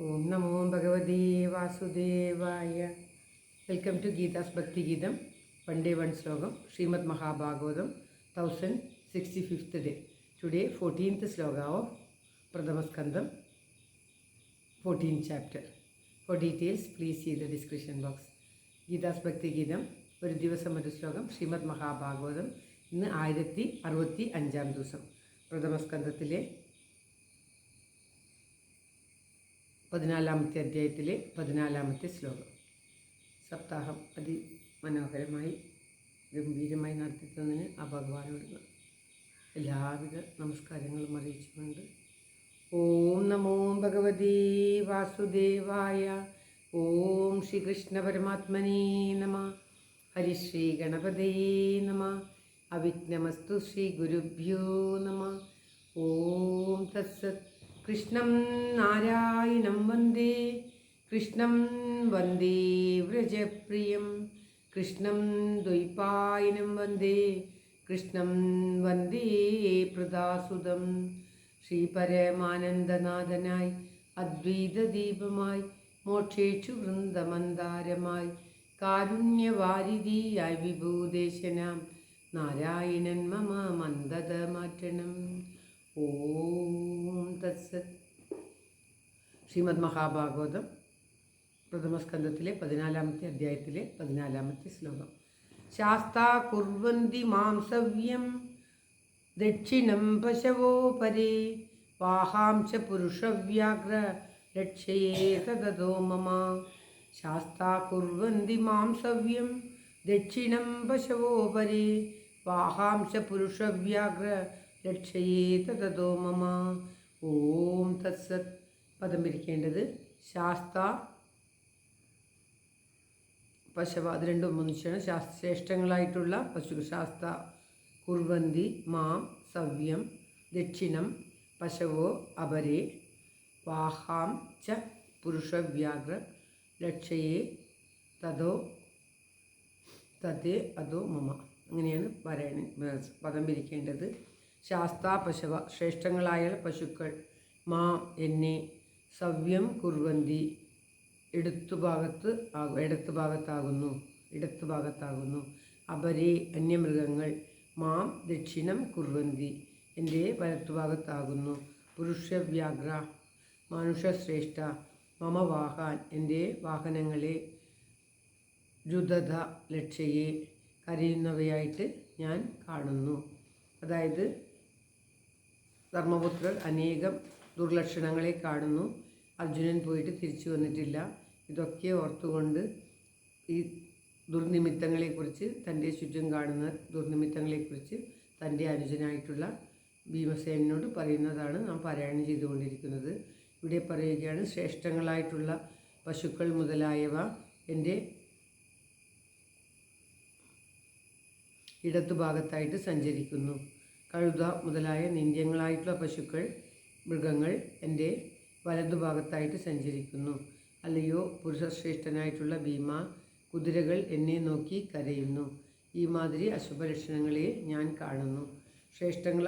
ഓം നമോ ഭഗവതേ വാസുദേവായ. വെൽക്കം ടു ഗീതാസ് ഭക്തിഗീതം. വൺ ഡേ വൺ ശ്ലോകം. ശ്രീമദ് Mahabhagavatam 1065th day. Today 14th Shloka of പ്രഥമസ്കന്ധം 14th chapter. For details please see the description box. Geetha's Bhakthigeetham ഒരു ദിവസം ഒരു ശ്ലോകം. ശ്രീമദ് മഹാഭാഗവതം ഇന്ന് 1065 ദിവസം. പ്രഥമസ്കന്ധത്തിലെ 14ാമത്തെ അധ്യായത്തിലെ 14ാമത്തെ ശ്ലോകം. സപ്താഹം അതിമനോഹരമായി ഗംഭീരമായി നടത്തി തന്നതിന് ആ ഭഗവാനോട് എല്ലാവിധ നമസ്കാരങ്ങളും അറിയിച്ചുകൊണ്ട് ഓം നമോ ഭഗവതേ വാസുദേവായ. ഓം ശ്രീകൃഷ്ണ പരമാത്മനേ നമ. ഹരിശ്രീ ഗണപതേ നമ. അവിഘ്നമസ്തു ശ്രീ ഗുരുഭ്യോ നമ. ഓം തത്സത്. കൃഷ്ണം നാരായണം വന്ദേ. കൃഷ്ണം വന്ദേ വ്രജപ്രിയം. കൃഷ്ണം ദ്വൈപായനം വന്ദേ. കൃഷ്ണം വന്ദേ പ്രദാസുതം. ശ്രീപരമാനന്ദനാഥനായി അദ്വൈതദീപമായി മോക്ഷേക്ഷു വൃന്ദമന്ദാരമായി കാരുണ്യവാരിധിയായി വിഭൂദേശനാം നാരായണൻ മമ മന്ദത മാറ്റണം. ഓം തത്സത്. ശ്രീമദ് മഹാഭാഗവതം പ്രഥമസ്കന്ധത്തിലെ 14ാമത്തെ അധ്യായത്തിലെ 14ാമത്തെ ശ്ലോകം. ശാസ്താ കുർവന്തി മാം സവ്യം ദക്ഷിണം പശവോ പരേ വാഹാംശ പുരുഷവ്യാഘ്ര രക്ഷയേ തതോ മമ. ശാസ്താ കുർവന്തി മാം സവ്യം ദക്ഷിണം പശവോ പരേ വാഹാംശ പുരുഷവ്യാഘ്ര രക്ഷയേ തതോ മമ. ഓം തത്സത്. പദം പിരിക്കേണ്ടത് ശാസ്ത പശവ, അത് രണ്ടും ഒന്നിച്ചാണ്. ശ്രേഷ്ഠങ്ങളായിട്ടുള്ള പശു. ശാസ്ത കുർവന്തി മാം സവ്യം ദക്ഷിണം പശവോ അപരേ വാഹാം ച പുരുഷവ്യാഘ്ര രക്ഷയേ തതേ അതോ മമ. അങ്ങനെയാണ് പദം പിരിക്കേണ്ടത്. ശാസ്താ പശവ, ശ്രേഷ്ഠങ്ങളായ പശുക്കൾ, മാ എന്നെ, സവ്യം കുർവന്തി ഇടത്തുഭാഗത്താകുന്നു, അപരേ അന്യമൃഗങ്ങൾ, മാം ദക്ഷിണം കുർവന്തി എൻ്റെ വലത്തുഭാഗത്താകുന്നു, പുരുഷവ്യാഘ്ര മനുഷ്യശ്രേഷ്ഠ, മമ വാഹാൻ എൻ്റെ വാഹനങ്ങളെ, രുദധ ലക്ഷയെ കരയുന്നവയായിട്ട് ഞാൻ കാണുന്നു. അതായത് ധർമ്മപുത്രർ അനേകം ദുർലക്ഷണങ്ങളെ കാണുന്നു. അർജുനൻ പോയിട്ട് തിരിച്ചു വന്നിട്ടില്ല. ഇതൊക്കെ ഓർത്തുകൊണ്ട് ഈ ദുർനിമിത്തങ്ങളെക്കുറിച്ച്, തൻ്റെ ചുറ്റും കാണുന്ന ദുർനിമിത്തങ്ങളെക്കുറിച്ച് തൻ്റെ അനുജനായിട്ടുള്ള ഭീമസേനോട് പറയുന്നതാണ് നാം പാരായണം ചെയ്തുകൊണ്ടിരിക്കുന്നത്. ഇവിടെ പറയുകയാണ്, ശ്രേഷ്ഠങ്ങളായിട്ടുള്ള പശുക്കൾ മുതലായവ എൻ്റെ ഇടതുഭാഗത്തായിട്ട് സഞ്ചരിക്കുന്നു. കഴുത മുതലായ നിന്ദ്യങ്ങളായിട്ടുള്ള പശുക്കൾ, മൃഗങ്ങൾ എൻ്റെ വലതുഭാഗത്തായിട്ട് സഞ്ചരിക്കുന്നു. അല്ലയോ പുരുഷശ്രേഷ്ഠനായിട്ടുള്ള ഭീമ, കുതിരകൾ എന്നെ നോക്കി കരയുന്നു. ഈ മാതിരി അശുഭലക്ഷണങ്ങളെ ഞാൻ കാണുന്നു. ശ്രേഷ്ഠങ്ങൾ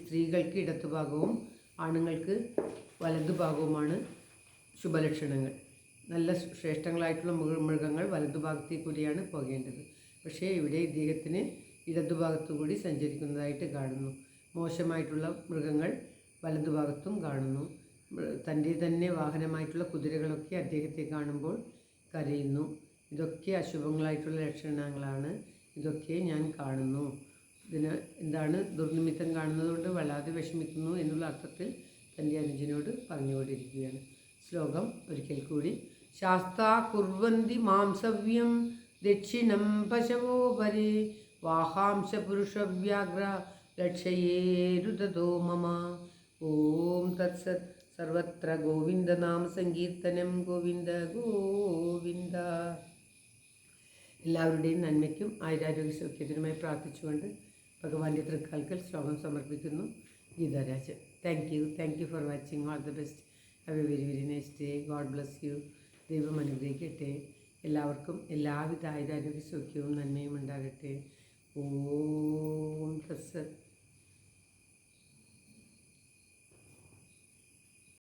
സ്ത്രീകൾക്ക് ഇടത്തുഭാഗവും ആണുങ്ങൾക്ക് വലതുഭാഗവുമാണ് ശുഭലക്ഷണങ്ങൾ. നല്ല ശ്രേഷ്ഠങ്ങളായിട്ടുള്ള മൃഗങ്ങൾ വലതുഭാഗത്തേക്ക് കൂടിയാണ് പോകേണ്ടത്. പക്ഷേ ഇവിടെ ഇദ്ദേഹത്തിന് ഇടതുഭാഗത്തു കൂടി സഞ്ചരിക്കുന്നതായിട്ട് കാണുന്നു. മോശമായിട്ടുള്ള മൃഗങ്ങൾ വലതുഭാഗത്തും കാണുന്നു. തൻ്റെ തന്നെ വാഹനമായിട്ടുള്ള കുതിരകളൊക്കെ അദ്ദേഹത്തെ കാണുമ്പോൾ കരയുന്നു. ഇതൊക്കെ അശുഭങ്ങളായിട്ടുള്ള ലക്ഷണങ്ങളാണ്. ഇതൊക്കെ ഞാൻ കാണുന്നു. ഇതിന് എന്താണ് ദുർനിമിത്തം കാണുന്നതുകൊണ്ട് വല്ലാതെ വിഷമിക്കുന്നു എന്നുള്ള അർത്ഥത്തിൽ തൻ്റെ അനുജനോട് പറഞ്ഞുകൊണ്ടിരിക്കുകയാണ്. ശ്ലോകം ഒരിക്കൽ കൂടി. ശാസ്താ കുർവന്തി മാംസവ്യം ദക്ഷിണം പശവോ പരേ വാഹാംശ പുരുഷവ്യാഘ്ര രക്ഷയേ രുദതോ മമ. ഓം തത്സത്. സർവത്ര ഗോവിന്ദനാമ സങ്കീർത്തനം. ഗോവിന്ദ ഗോവിന്ദ. എല്ലാവരുടെയും നന്മയ്ക്കും ആയുരാരോഗ്യ സൗഖ്യത്തിനുമായി പ്രാർത്ഥിച്ചുകൊണ്ട് ഭഗവാന്റെ തൃക്കാൽക്കൽ ശ്ലോകം സമർപ്പിക്കുന്നു. Geetha Rajan. Thank you for watching. All the best. Have A very very nice day. God bless you. ദൈവം അനുഗ്രഹിക്കട്ടെ. എല്ലാവർക്കും എല്ലാവിധ ആയുരാരോഗ്യ സൗഖ്യവും നന്മയും ഉണ്ടാകട്ടെ. ഓം തത്സത്.